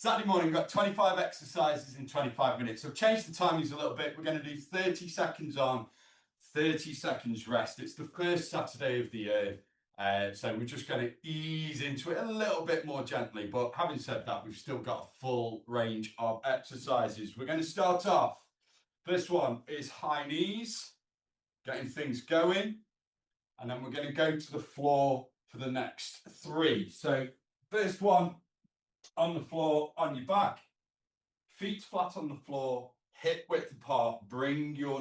Saturday morning, we've got 25 exercises in 25 minutes. So I've changed the timings a little bit. We're going to do 30 seconds on, 30 seconds rest. It's the first Saturday of the year. So we're just going to ease into it a little bit more gently. But having said that, we've still got a full range of exercises. We're going to start off. First one is high knees, getting things going. And then we're going to go to the floor for the next three. So first one, on the floor, on your back, feet flat on the floor, hip width apart, bring your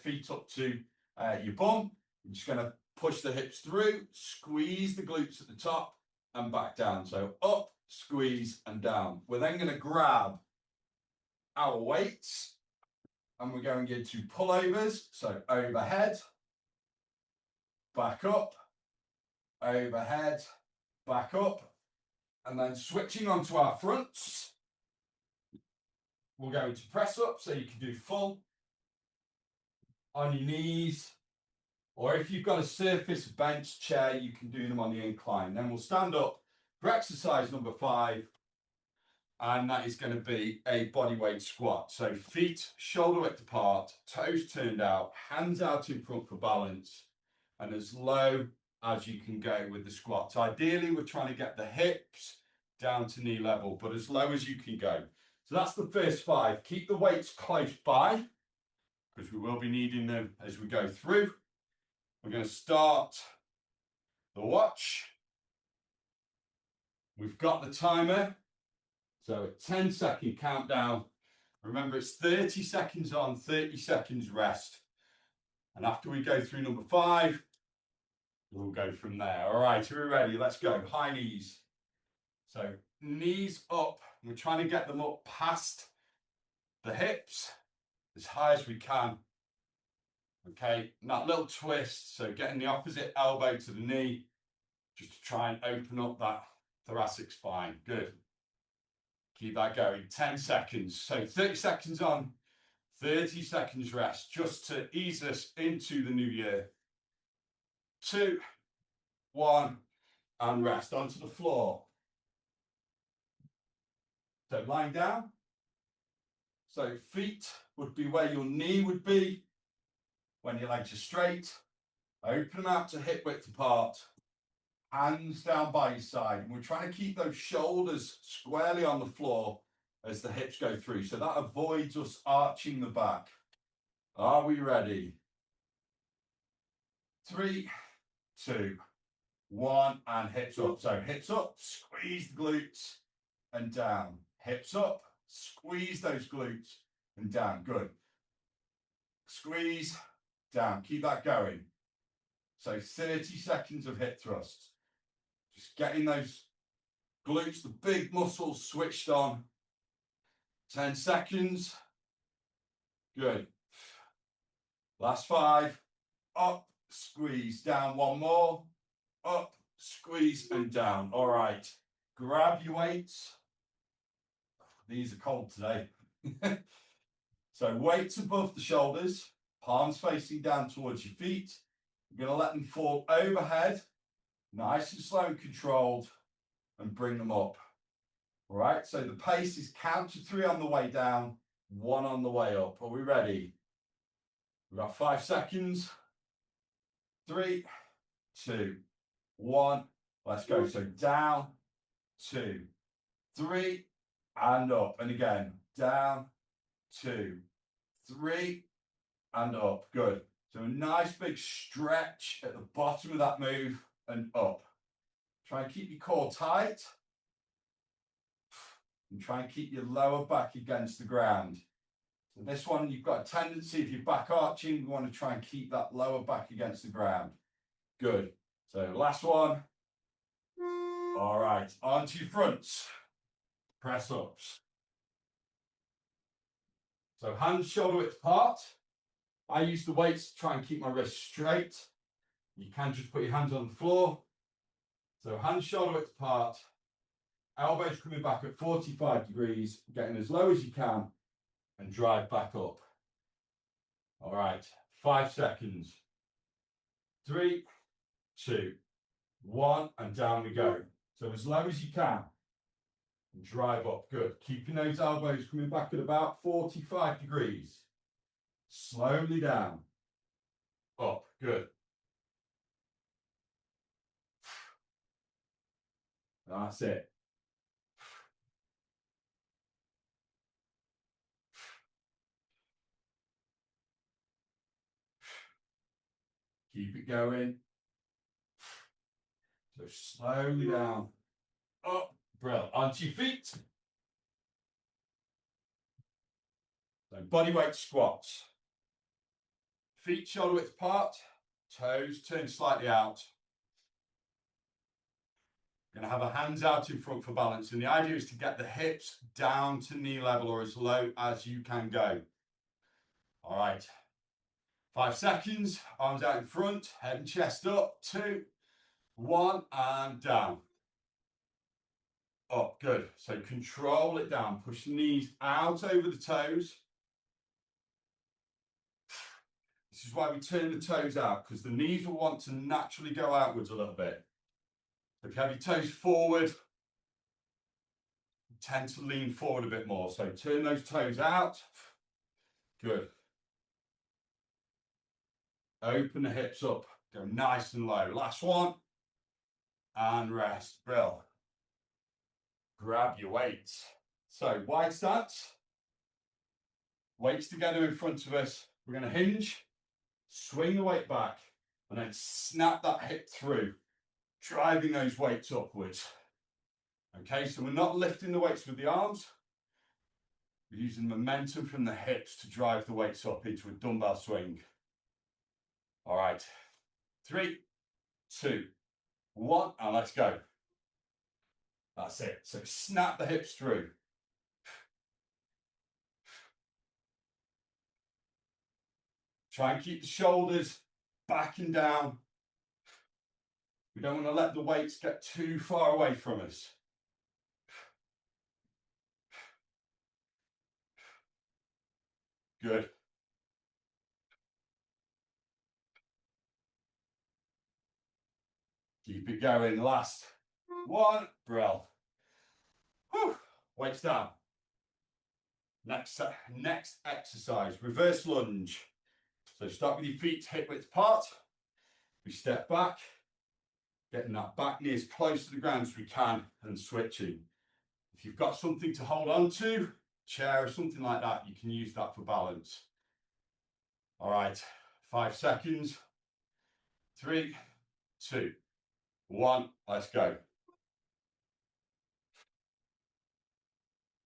feet up to your bum. You're just going to push the hips through, squeeze the glutes at the top and back down. So up, squeeze and down. We're then going to grab our weights and we're going into pullovers. So overhead, back up, overhead, back up. And then switching onto our fronts, we'll go into press up, so you can do full on your knees, or if you've got a surface bench chair, you can do them on the incline. Then we'll stand up for exercise number 5, and that is going to be a bodyweight squat. So feet shoulder width apart, toes turned out, hands out in front for balance, and as low as you can go with the squats. Ideally, we're trying to get the hips down to knee level, but as low as you can go. So that's the first 5. Keep the weights close by, because we will be needing them as we go through. We're going to start the watch. We've got the timer. So a 10-second countdown. Remember, it's 30 seconds on, 30 seconds rest. And after we go through number 5, we'll go from there. All right, are we ready? Let's go. High knees. So knees up. We're trying to get them up past the hips as high as we can. Okay, and that little twist. So getting the opposite elbow to the knee, just to try and open up that thoracic spine. Good. Keep that going. 10 seconds. So 30 seconds on, 30 seconds rest, just to ease us into the new year. 2, 1, and rest onto the floor. So lying down. So feet would be where your knee would be when your legs are straight. Open them out to hip width apart. Hands down by your side. And we're trying to keep those shoulders squarely on the floor as the hips go through. So that avoids us arching the back. Are we ready? 3, 2, 1, and hips up. So hips up, squeeze the glutes and down. Hips up, squeeze those glutes and down. Good. Squeeze, down. Keep that going. So 30 seconds of hip thrusts. Just getting those glutes, the big muscles switched on. 10 seconds. Good. Last 5. Up, squeeze, down. One more. Up, squeeze and down. All right. Grab your weights. These are cold today. So weights above the shoulders, palms facing down towards your feet. You're going to let them fall overhead, nice and slow and controlled, and bring them up. All right, so the pace is count to 3 on the way down, 1 on the way up. Are we ready? We've got 5 seconds. 3, 2, 1. Let's go. So down, 2, 3, and up. And again, down, 2, 3, and up. Good. So a nice big stretch at the bottom of that move and up. Try and keep your core tight. And try and keep your lower back against the ground. So this one, you've got a tendency, if you're back arching, you want to try and keep that lower back against the ground. Good. So last one. All right, onto your fronts. Press ups. So hands shoulder width apart. I use the weights to try and keep my wrists straight. You can just put your hands on the floor. So hands shoulder width apart. Elbows coming back at 45 degrees, getting as low as you can, and drive back up. All right, 5 seconds. 3, 2, 1, and down we go. So as low as you can. And drive up. Good. Keeping those elbows coming back at about 45 degrees. Slowly down. Up. Good. That's it. Keep it going. So slowly down. Up. Brilliant. Onto your feet. So bodyweight squats. Feet shoulder width apart. Toes turned slightly out. Going to have our hands out in front for balance. And the idea is to get the hips down to knee level or as low as you can go. All right. 5 seconds. Arms out in front. Head and chest up. 2, 1, and down. Up. Good. So control it down. Push the knees out over the toes. This is why we turn the toes out, because the knees will want to naturally go outwards a little bit. If you have your toes forward, you tend to lean forward a bit more. So turn those toes out. Good. Open the hips up. Go nice and low. Last one. And rest. Bill. Grab your weights. So wide stance. Weights together in front of us. We're going to hinge. Swing the weight back. And then snap that hip through. Driving those weights upwards. Okay, so we're not lifting the weights with the arms. We're using momentum from the hips to drive the weights up into a dumbbell swing. All right. 3, 2, 1, and let's go. That's it. So snap the hips through. Try and keep the shoulders back and down. We don't want to let the weights get too far away from us. Good. Keep it going. Last one. Brill. Whew. Weights down. Next exercise, reverse lunge. So start with your feet hip width apart. We step back, getting that back knee as close to the ground as we can and switching. If you've got something to hold on to, chair or something like that, you can use that for balance. All right, 5 seconds. 3, 2, 1, let's go.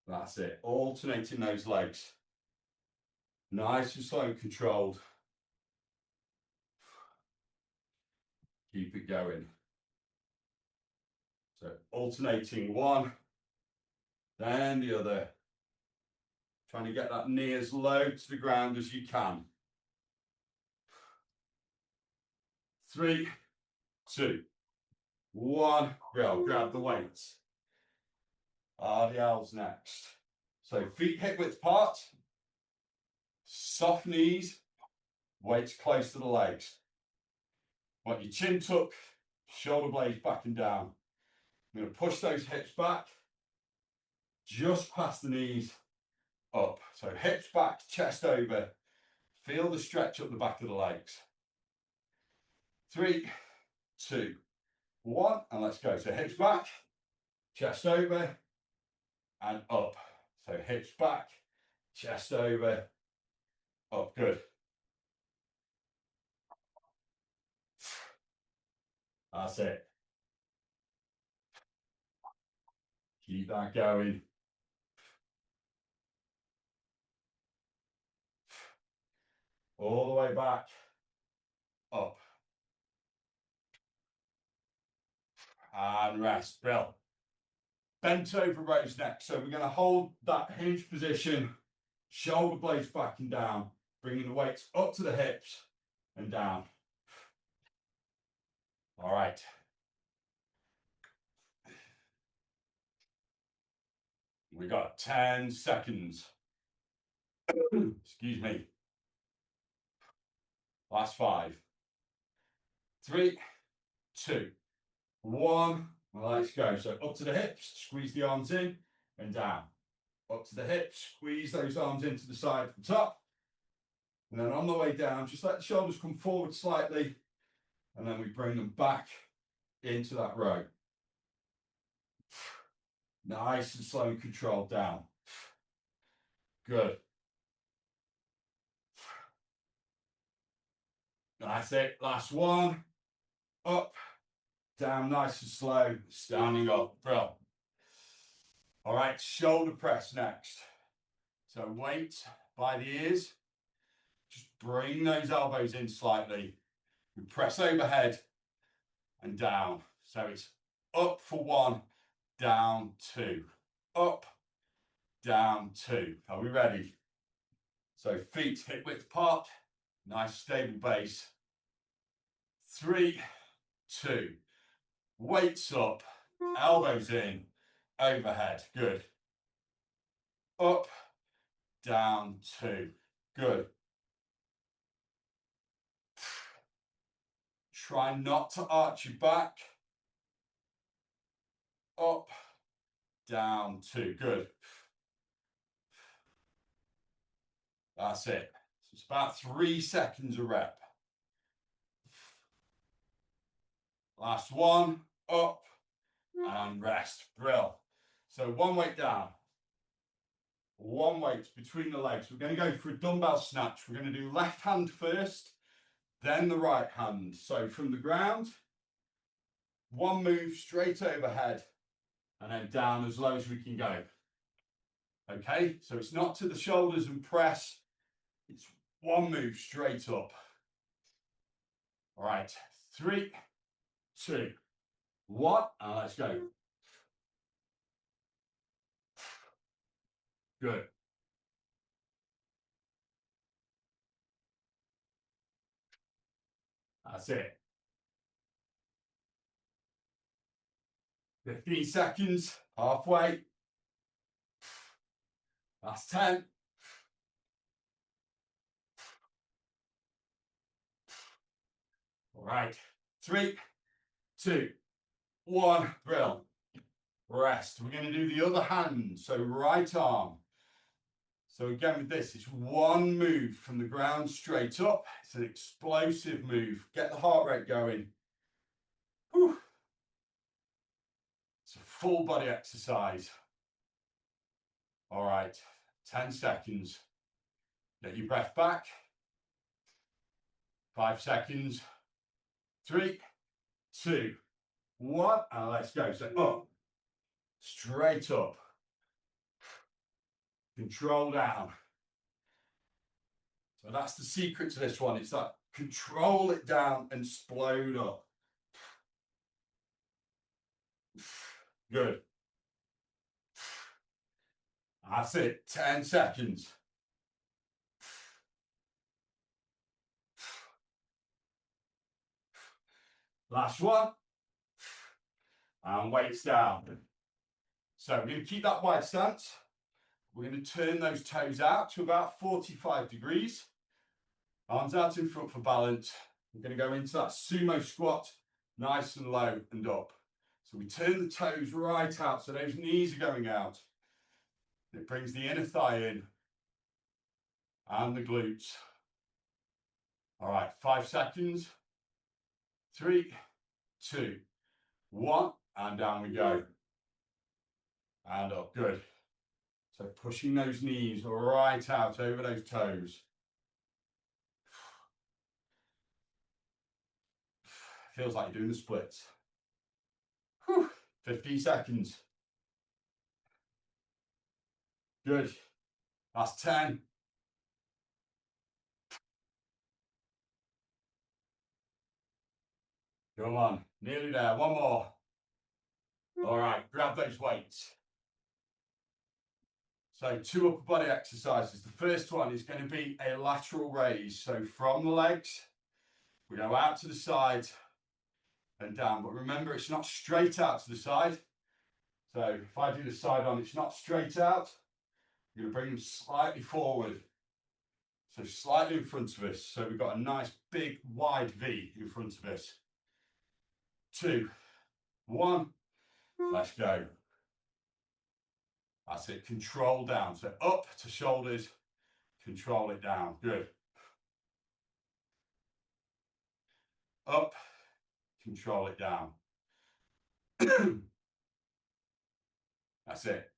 That's it, alternating those legs. Nice and slow and controlled. Keep it going. So alternating one, then the other. Trying to get that knee as low to the ground as you can. 3, 2, 1, go. Grab the weights. RDLs next. So feet hip width apart. Soft knees. Weights close to the legs. Want your chin tuck. Shoulder blades back and down. I'm going to push those hips back. Just past the knees. Up. So hips back, chest over. Feel the stretch up the back of the legs. 3, 2, 1, and let's go. So hips back, chest over, and up. So hips back, chest over, up. Good. That's it. Keep that going. All the way back, up. And rest. Bill. Bent over rows next. So we're going to hold that hinge position, shoulder blades back and down, bringing the weights up to the hips and down. All right. We got 10 seconds. Excuse me. Last 5. 3, 2, 1. Let's go. So up to the hips, squeeze the arms in. and down. Up to the hips, squeeze those arms into the side and top. And then on the way down, just let the shoulders come forward slightly. And then we bring them back into that row. Nice and slow and controlled down. Good. That's it. Last one. Up, down, nice and slow. Standing up. Brilliant. All right, shoulder press next. So weight by the ears. Just bring those elbows in slightly. We press overhead and down. So it's up for 1, down 2. Up, down 2. Are we ready? So feet hip width apart. Nice stable base. 3, 2. Weights up, elbows in, overhead. Good. Up, down 2. Good. Try not to arch your back. Up, down 2. Good. That's it. So it's about 3 seconds a rep. Last one. Up and rest. Brill. So one weight down. One weight between the legs. We're going to go for a dumbbell snatch. We're going to do left hand first, then the right hand. So from the ground, one move straight overhead, and then down as low as we can go. Okay, so it's not to the shoulders and press. It's one move straight up. All right, 3, 2, 1, and let's go. Good. That's it. 15 seconds, halfway. That's 10. All right, 3, 2, 1, brill. Rest. We're going to do the other hand, so right arm. So again with this, it's one move from the ground straight up. It's an explosive move. Get the heart rate going. Whew. It's a full body exercise. All right, 10 seconds. Get your breath back. 5 seconds. 3, 2, 1, and let's go. So up, straight up, control down. So that's the secret to this one. It's that control it down and explode up. Good. That's it. 10 seconds. Last one. And weights down. So we're going to keep that wide stance. We're going to turn those toes out to about 45 degrees. Arms out in front for balance. We're going to go into that sumo squat, nice and low and up. So we turn the toes right out, so those knees are going out. It brings the inner thigh in and the glutes. All right, 5 seconds. 3, 2, 1, and down we go. And up, good. So pushing those knees right out over those toes. Feels like you're doing the splits. Whew. 15 seconds. Good. That's 10. Come on, nearly there. One more. All right, grab those weights. So 2 upper body exercises. The first one is going to be a lateral raise. So from the legs, we go out to the side and down. But remember, it's not straight out to the side. So if I do the side on, it's not straight out. You're going to bring them slightly forward. So slightly in front of us. So we've got a nice big wide V in front of us. 2, 1, let's go. That's it, control down. So up to shoulders, control it down. Good. Up, control it down. That's it.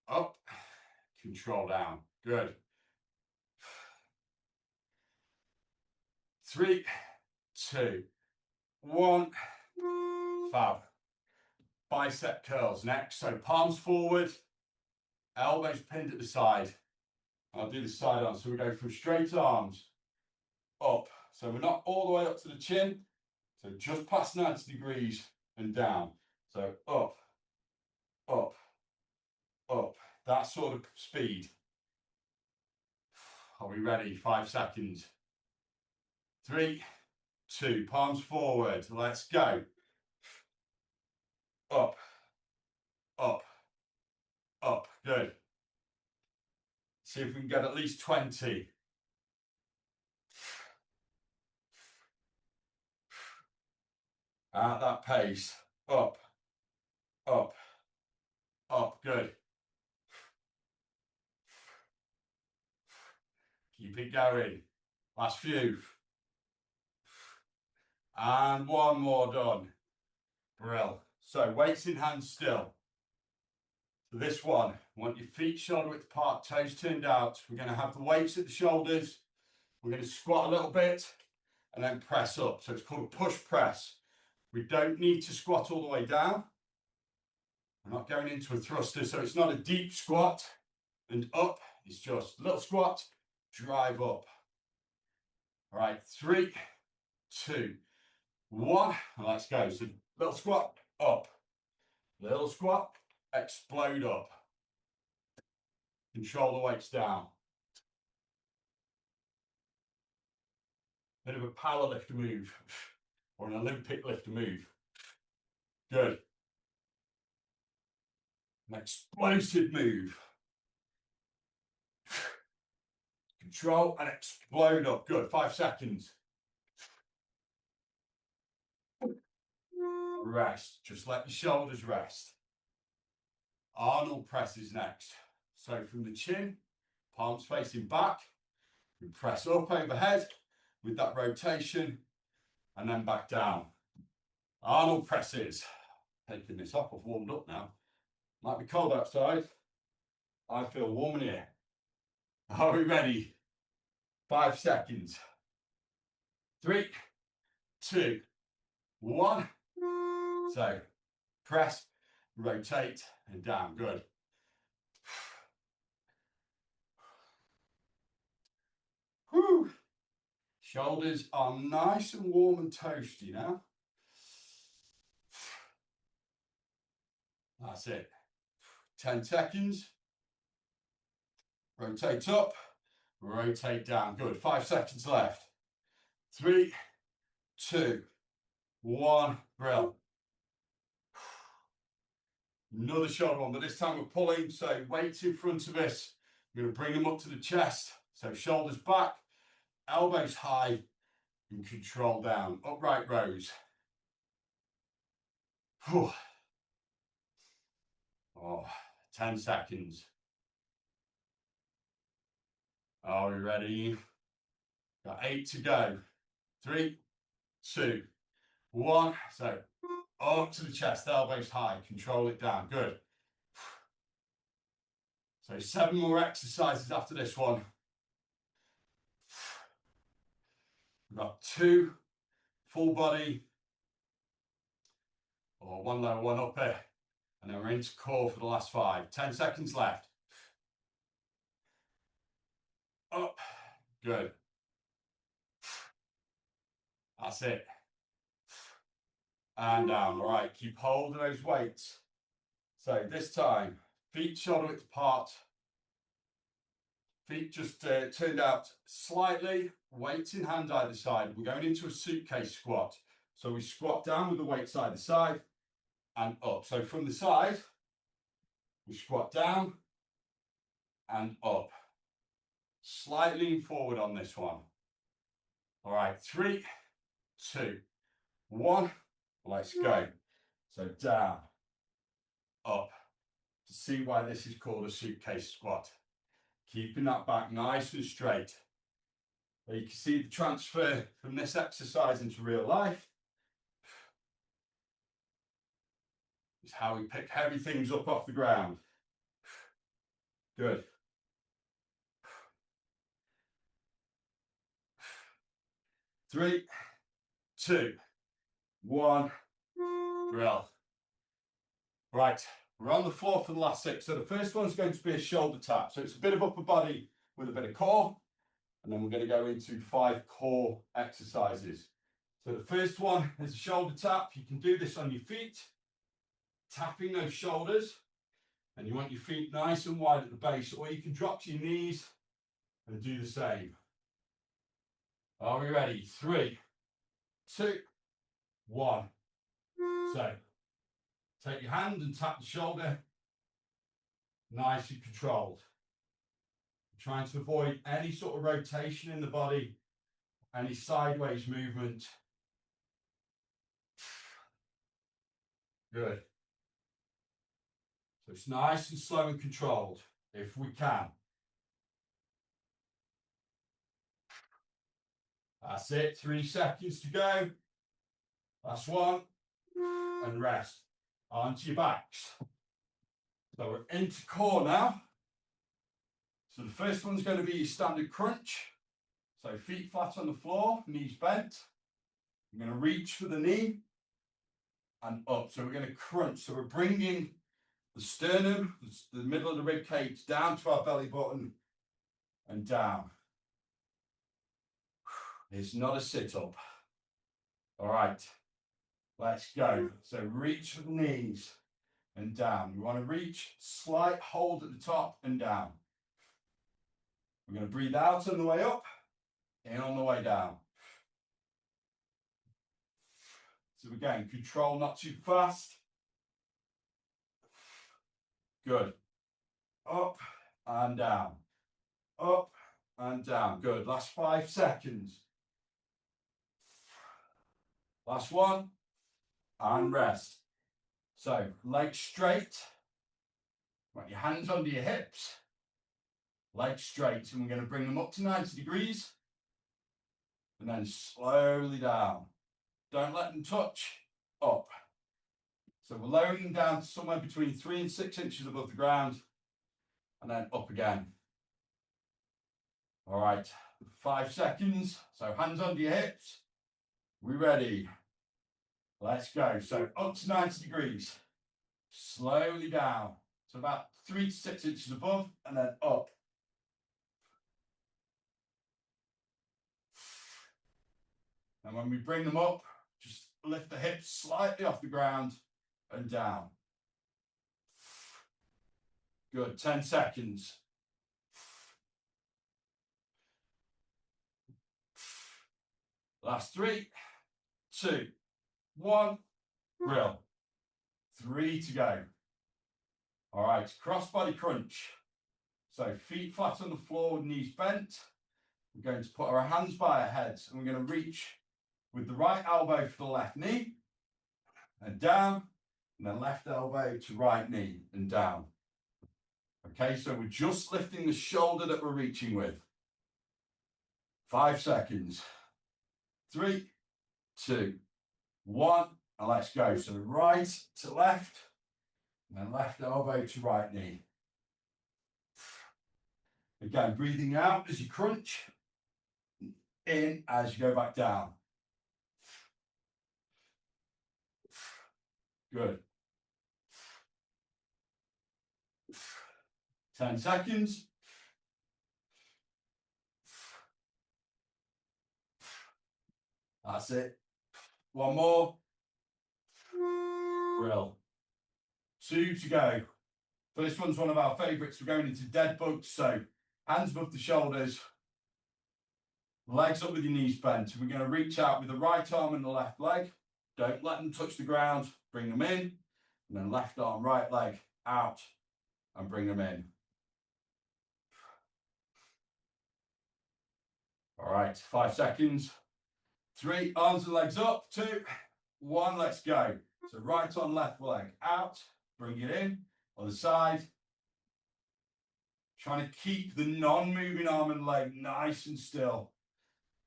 Up, control down. Good. 3, 2, 1. Fab. Bicep curls next. So palms forward, elbows pinned at the side. I'll do the side arms. So we go from straight arms up. So we're not all the way up to the chin. So just past 90 degrees and down. So up, up, up. That sort of speed. Are we ready? 5 seconds. 3, 2, palms forward. Let's go. Up, up, up. Good. See if we can get at least 20. At that pace. Up, up, up. Good. Keep it going. Last few. And one more done. Brill. So weights in hand still. For this one, I want your feet shoulder width apart, toes turned out. We're going to have the weights at the shoulders. We're going to squat a little bit and then press up. So it's called a push press. We don't need to squat all the way down. We're not going into a thruster, so it's not a deep squat and up. It's just a little squat, drive up. All right, 3, 2, 1. Let's go. So little squat, up. Little squat, explode up. Control the weights down. Bit of a power lifter move or an Olympic lifter move. Good. An explosive move. Control and explode up. Good. 5 seconds. Rest. Just let your shoulders rest. Arnold presses next. So from the chin, palms facing back, we press up overhead with that rotation and then back down. Arnold presses. Taking this off, I've warmed up now. Might be cold outside. I feel warm in here. Are we ready? 5 seconds. 3, 2, 1. So press, rotate, and down. Good. Whew. Shoulders are nice and warm and toasty now. That's it. 10 seconds. Rotate up, rotate down. Good. 5 seconds left. 3, 2, 1. Brill. Another shoulder one, but this time we're pulling. So weights in front of us. We're going to bring them up to the chest. So shoulders back, elbows high, and control down. Upright rows. Whew. Oh, 10 seconds. Are we ready? Got 8 to go. 3, 2, 1. So up to the chest, elbows high, control it down. Good. So 7 more exercises after this one. We've got 2 full body, or 1 lower, 1 upper, and then we're into core for the last 5. 10 seconds left. Up. Good. That's it. And down. All right, keep hold of those weights. So this time, feet shoulder width apart. Feet just turned out slightly. Weights in hand either side. We're going into a suitcase squat. So we squat down with the weights either side and up. So from the side, we squat down and up. Slight lean forward on this one. All right, 3, 2, 1. Let's go. So down, up. To see why this is called a suitcase squat. Keeping that back nice and straight. There you can see the transfer from this exercise into real life. It's how we pick heavy things up off the ground. Good. 3, 2, 1. Real. Right, we're on the floor for the last 6. So the first one's going to be a shoulder tap. So it's a bit of upper body with a bit of core. And then we're going to go into 5 core exercises. So the first one is a shoulder tap. You can do this on your feet, tapping those shoulders. And you want your feet nice and wide at the base, or you can drop to your knees and do the same. Are we ready? 3, 2, 1. So take your hand and tap the shoulder, nice and controlled. Trying to avoid any sort of rotation in the body, any sideways movement. Good. So it's nice and slow and controlled, if we can. That's it, 3 seconds to go. Last one, and rest. Onto your backs. So we're into core now. So the first one's going to be your standard crunch. So feet flat on the floor, knees bent. You're going to reach for the knee and up. So we're going to crunch. So we're bringing the sternum, the middle of the rib cage, down to our belly button and down. It's not a sit-up. All right, let's go. So reach for the knees and down. You want to reach, slight hold at the top and down. We're going to breathe out on the way up, in on the way down. So again, control not too fast. Good. Up and down. Up and down. Good. Last 5 seconds. Last one. And rest. So legs straight. Want your hands under your hips. Legs straight. And we're going to bring them up to 90 degrees. And then slowly down. Don't let them touch. Up. So we're lowering them down to somewhere between 3 and 6 inches above the ground. And then up again. All right. 5 seconds. So hands under your hips. We ready? Let's go. So up to 90 degrees. Slowly down. So about 3 to 6 inches above and then up. And when we bring them up, just lift the hips slightly off the ground and down. Good. 10 seconds. Last 3, 2, 1. Grill. 3 to go. All right, cross-body crunch. So feet flat on the floor with knees bent. We're going to put our hands by our heads and we're going to reach with the right elbow for the left knee and down, and then left elbow to right knee and down. Okay, so we're just lifting the shoulder that we're reaching with. 5 seconds. 3, 2, 1, and let's go. So right to left, and then left elbow to right knee. Again, breathing out as you crunch, in as you go back down. Good. 10 seconds. That's it. One more. Grill. 2 to go. First one's one of our favourites. We're going into dead bugs. So hands above the shoulders. Legs up with your knees bent. We're going to reach out with the right arm and the left leg. Don't let them touch the ground. Bring them in. And then left arm, right leg out. And bring them in. All right, 5 seconds. 3, arms and legs up. 2, 1, let's go. So right on, left leg out. Bring it in, other side. Trying to keep the non-moving arm and leg nice and still.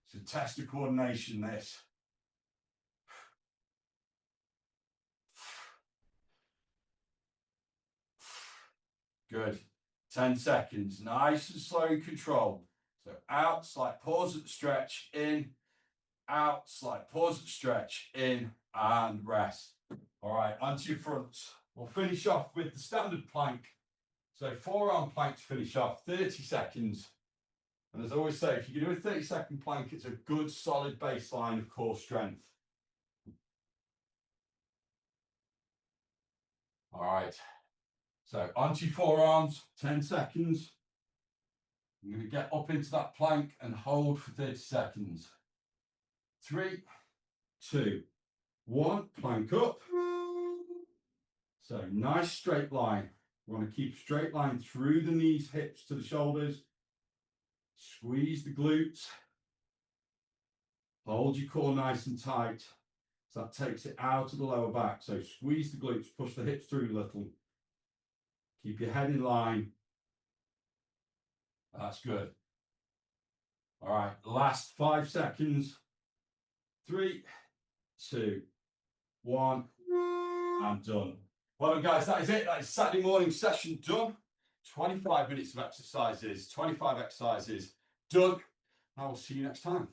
It's a test of coordination, this. Good. 10 seconds. Nice and slow and controlled. So out, slight pause at the stretch, in, out, slight pause at the stretch, in, and rest. All right, onto your fronts. We'll finish off with the standard plank. So forearm plank to finish off, 30 seconds. And as I always say, if you do a 30-second plank, it's a good solid baseline of core strength. All right. So onto your forearms, 10 seconds. I'm going to get up into that plank and hold for 30 seconds. 3, 2, 1, plank up. So nice straight line. We want to keep straight line through the knees, hips to the shoulders. Squeeze the glutes. Hold your core nice and tight. So that takes it out of the lower back. So squeeze the glutes, push the hips through a little. Keep your head in line. That's good. All right, last 5 seconds. 3, 2, 1, and done. Well done, guys, that is it. That is Saturday morning session done. 25 minutes of exercises, 25 exercises done. I will see you next time.